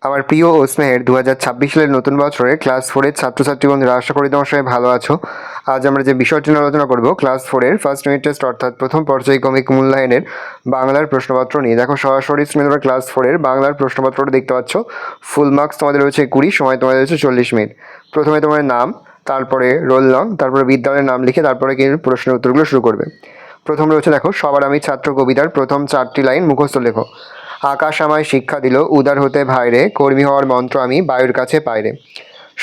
আমার প্রিয় ও স্নেহের 2026 সালের নতুন বছরে ক্লাস 4-এর ছাত্রছাত্রী বন্ধুরা, আশা করি তোমার সবাই ভালো আছো। আজ আমরা যে বিষয়টি নিয়ে আলোচনা করব ক্লাস 4-এর ফার্স্ট ইউনিট টেস্ট অর্থাৎ প্রথম পর্যায়ক্রমিক মূল্যায়নের বাংলার প্রশ্নপত্র নিয়ে। দেখো, সরাসরি স্ক্রিনে তোমরা ক্লাস 4-এর বাংলার প্রশ্নপত্রটা দেখতে পাচ্ছ। ফুল মার্কস তোমাদের রয়েছে 20, সময় তোমাদের রয়েছে 40 মিনিট। প্রথমে তোমার নাম, তারপরে রোল নং, তারপরে বিদ্যালয়ের নাম লিখে তারপরে কিন্তু প্রশ্নের উত্তরগুলো শুরু করবে। প্রথম রয়েছে, দেখো, সবার আমি ছাত্র কবিতার প্রথম 4টি লাইন মুখস্থ লেখো। আকাশ আমায় শিক্ষা দিল, উদার হতে ভাইরে, কর্মী হওয়ার মন্ত্র আমি বায়ুর কাছে পাইরে।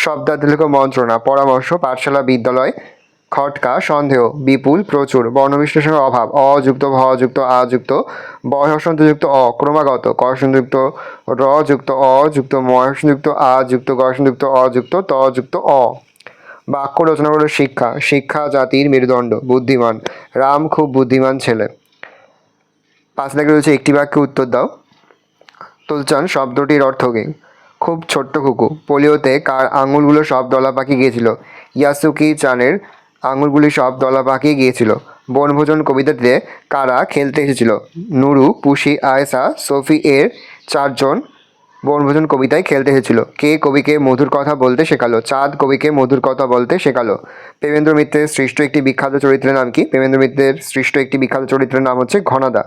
শব্দার্থ লেখো মন্ত্রণা, পরামর্শ, পাঠশালা, বিদ্যালয়, খটকা, সন্দেহ, বিপুল, প্রচুর, বর্ণবিশ্লেষণের অভাব, অযুক্ত, ভ যুক্ত, আ যুক্ত, বয়সন্তযুক্ত অ, ক্রমাগত, করসনযুক্ত র যুক্ত, অ যুক্ত, ময়সযুক্ত আ যুক্ত, গসনযুক্ত অ যুক্ত, ত যুক্ত অ। বাক্য রচনা করো শিক্ষা, শিক্ষা জাতির মেরুদণ্ড, বুদ্ধিমান, রাম খুব বুদ্ধিমান ছেলে। 5 দাগে রয়েছে একটি বাক্যে উত্তর দাও। তুলচান শব্দটির অর্থ কী? খুব ছোট্ট কুকু। পোলিওতে কার আঙুলগুলো সব দলা পাকিয়ে গিয়েছিল? ইয়াসুকি চানের আঙুলগুলি সব দলা পাকিয়ে গিয়েছিল। বনভোজন কবিতাটিতে কারা খেলতে এসেছিল? নুরু, পুষি, আয়েশা, সোফি এর 4 জন বনভোজন কবিতায় খেলতে এসেছিল। কে কবিকে মধুর কথা বলতে শেখালো? চাঁদ কবিকে মধুর কথা বলতে শেখালো। প্রেমেন্দ্র মিত্রের সৃষ্ট একটি বিখ্যাত চরিত্রের নাম কি? প্রেমেন্দ্র মিত্রের সৃষ্ট একটি বিখ্যাত চরিত্রের নাম হচ্ছে ঘনাদা।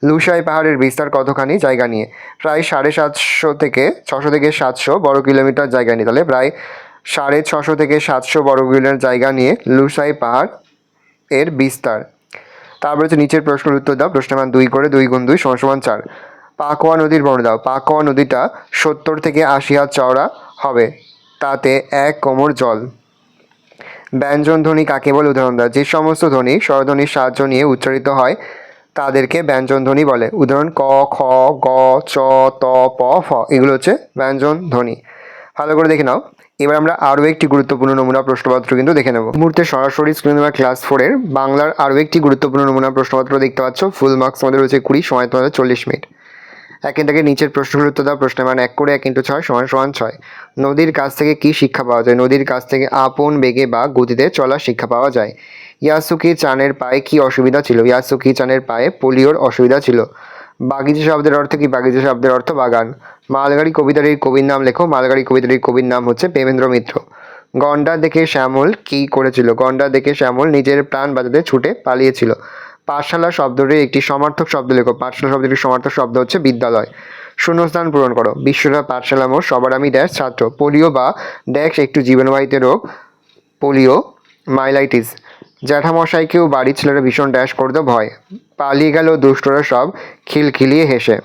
লুসাই পাহাড়ের বিস্তার কতখানি জায়গা নিয়ে? প্রায় 750 থেকে 700 বর্গ কিলোমিটার জায়গা নিয়ে। তাহলে প্রায় 650 থেকে 700 বর্গ কিলোমিটার জায়গা নিয়ে লুসাই পাহাড় এর বিস্তার। তারপর হচ্ছে নিচের প্রশ্নের উত্তর দাও। প্রশ্নের মান 2 করে 2 গুণ 2 = 4। পাকোয়া নদীর বর্ণনা দাও। পাকোয়া নদীটা 70 থেকে 80 হাত চওড়া হবে, তাতে 1 কোমর জল। ব্যঞ্জন ধ্বনি কাকে বলে? উদাহরণ দাও। যে সমস্ত ধ্বনি স্বরধ্বনির সাহায্য নিয়ে উচ্চারিত হয় তাদেরকে ব্যঞ্জন ধ্বনি বলে। উদাহরণ ক, খ, গ, চ, ত, প, ফ, এগুলো হচ্ছে ব্যঞ্জন ধ্বনি। ভালো করে দেখে নাও। এবার আমরা আরও একটি গুরুত্বপূর্ণ নমুনা প্রশ্নপত্র কিন্তু দেখে নেব। মুহূর্তে সরাসরি স্ক্রিনে তোমরা ক্লাস 4-এর বাংলার আরও একটি গুরুত্বপূর্ণ নমুনা প্রশ্নপত্র দেখতে পাচ্ছ। ফুল মার্কস আমাদের রয়েছে 20, সময় তোমাদের 40 মিনিট। একের দাগে নিচের প্রশ্নগুলোর উত্তর দাও। প্রশ্নের মান 1 করে 1 × 6 = 6। নদীর কাছ থেকে কি শিক্ষা পাওয়া যায়? নদীর কাছ থেকে আপন বেগে বা গতিতে চলার শিক্ষা পাওয়া যায়। ইয়াসুকি চানের পায়ে কি অসুবিধা ছিল? ইয়াসুকি চানের পায়ে পোলিওর অসুবিধা ছিল। বাগিচা শব্দের অর্থ কি? বাগিচা শব্দের অর্থ বাগান। মালগাড়ি কবিতাটির কবির নাম লেখো। মালগাড়ি কবিতাটির কবির নাম হচ্ছে প্রেমেন্দ্র মিত্র। গন্ডা দেখে শ্যামল কি করেছিল? গন্ডা দেখে শ্যামল নিজের প্রাণ বাঁচাতে ছুটে পালিয়েছিল। পাঠশালা শব্দটির একটি সমার্থক শব্দ লেখো। পাঠশালা শব্দটির সমার্থক শব্দ হচ্ছে বিদ্যালয়। শূন্যস্থান পূরণ করো। বিশ্বরা পাঠশালা মোট সবার আমি ড্যাশ ছাত্র। পোলিও বা ড্যাশ একটু জীবাণুবাহিত রোগ, পোলিও মাইলাইটিস। জ্যাঠামশাইকেও বাড়ির ছেলেরা ভীষণ ড্যাশ করতে ভয়। পালিয়ে গেল দুষ্টরা সব খিলখিলিয়ে হেসে।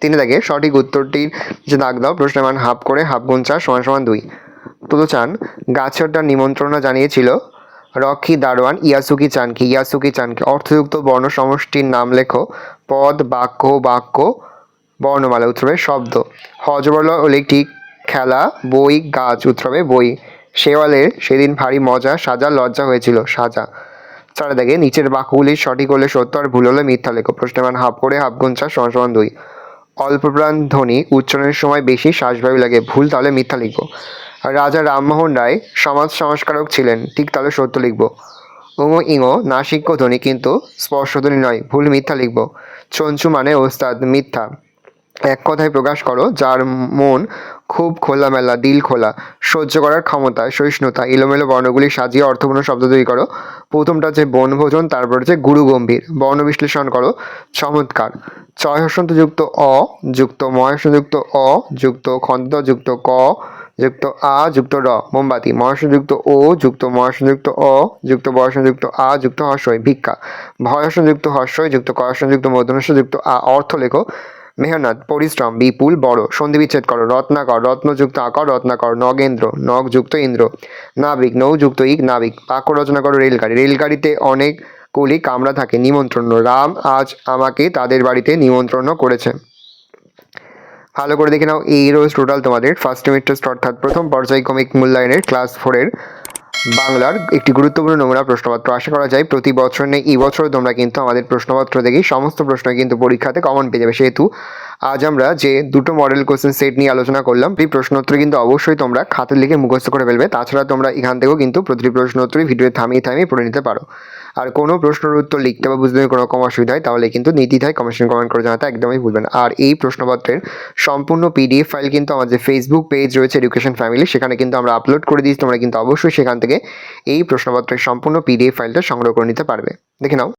3 দাগে সঠিক উত্তরটির যে দাগ দাও। প্রশ্নের মান হাফ করে হাফ গুণ 4 = 2। তুলোচান গাছেরটা নিমন্ত্রণা জানিয়েছিল রক্ষী দারোয়ান ইয়াসুকি চানকে। ইয়াসুকি চানকে অর্থযুক্ত বর্ণ সমষ্টির নাম লেখো। পদ, বাক্য, বাক্য, বর্ণমালা। উত্তরে শব্দ। হজবরল হলে একটি খেলা, বই, গাছ। উত্তরে বই। শেওয়ালের সেদিন ভারী মজা, সাজা লজ্জা হয়েছিল, সাজা। 4 দাগে নিচের বাক্যগুলি সঠিক হলে সত্য আর ভুল হলে মিথ্যা লেখো। প্রশ্নের মান হাফ করে হাফ গুণ 4 = 2। অল্পপ্রাণ ধ্বনি উচ্চারণের সময় বেশি শ্বাসবায়ু লাগে, ভুল, তাহলে মিথ্যা লিখবো। রাজা রামমোহন রায় সমাজ সংস্কারক ছিলেন, ঠিক, তাহলে সত্য লিখবো। উঙো ইঙো নাসিক্য ধ্বনি কিন্তু স্পর্শধ্বনি নয়, ভুল, মিথ্যা লিখবো। চঞ্চু মানে ওস্তাদ, মিথ্যা। এক কথায় প্রকাশ করো যার মন খুব খোলামেলা, দিল খোলা। সহ্য করার ক্ষমতা, সহিষ্ণুতা। এলোমেলো বর্ণগুলি সাজিয়ে অর্থপূর্ণ শব্দ তৈরি করো। প্রথমটা হচ্ছে বনভোজন, তারপর হচ্ছে গুরু গম্ভীর। বর্ণ বিশ্লেষণ করো। চমৎকার। চয় হস্যন্তযুক্ত অ যুক্ত মহাসযুক্ত অ যুক্ত খন্দ যুক্ত ক যুক্ত আ যুক্ত র। মোমবাতি। মহাসযুক্ত ও যুক্ত মহাসযুক্ত অ যুক্ত বয়সযুক্ত আ যুক্ত হর্ষই। ভিক্ষা। ভয়সযুক্ত হর্ষই যুক্ত করসযুক্ত মূর্ধন্যযুক্ত আ। অর্থ লেখো। মেহনত, পরিশ্রম, বিপুল, বড়। সন্ধি বিচ্ছেদ করো। রত্নাকর, রত্নযুক্ত আকর, রত্নাকর। নগেন্দ্র, নগ যুক্ত ইন্দ্র। নাবিক, নৌ যুক্ত ইক, নাবিক। বাক্য রচনা করো। রেলগাড়ি। রেলগাড়িতে অনেকগুলি কামরা থাকে। নিমন্ত্রণ, রাম আজ আমাকে তাদের বাড়িতে নিমন্ত্রণ করেছে। ভালো করে দেখে নাও। এই রোজ টোটাল তোমাদের ফার্স্ট ইউনিট টেস্ট অর্থাৎ প্রথম পর্যায়ক্রমিক মূল্যায়নের ক্লাস 4-এর বাংলার একটি গুরুত্বপূর্ণ নমুনা প্রশ্নপত্র। আশা করা যায় প্রতি বছর নেই, এই বছর তোমরা কিন্তু আমাদের প্রশ্নপত্র দেখেই সমস্ত প্রশ্ন কিন্তু পরীক্ষাতে কমন পেয়ে যাবে। সেহেতু আজ আমরা যে দুটো মডেল কোশ্চেন সেট নিয়ে আলোচনা করলাম, এই প্রশ্নোত্তর কিন্তু অবশ্যই তোমরা খাতা লিখে মুখস্থ করে ফেলবে। তাছাড়া তোমরা এখান থেকেও কিন্তু প্রতিটি প্রশ্নোত্তরই ভিডিও থামিয়ে থামিয়ে পড়ে নিতে পারো। আর কোনো প্রশ্নের উত্তর লিখতে বা বুঝতে কোনো রকম অসুবিধা হয় তাহলে কিন্তু নির্দ্বিধায় কমেন্ট করে জানাতে একদমই ভুলবেন। আর এই প্রশ্নপত্রের সম্পূর্ণ পিডিএফ ফাইল কিন্তু আমার যে ফেসবুক পেজ রয়েছে এডুকেশন ফ্যামিলি, সেখানে কিন্তু আমরা আপলোড করে দিয়েছি। তোমরা কিন্তু অবশ্যই সেখান থেকে এই প্রশ্নপত্রের সম্পূর্ণ পিডিএফ ফাইলটা সংগ্রহ করে নিতে পারবে। দেখে নাও।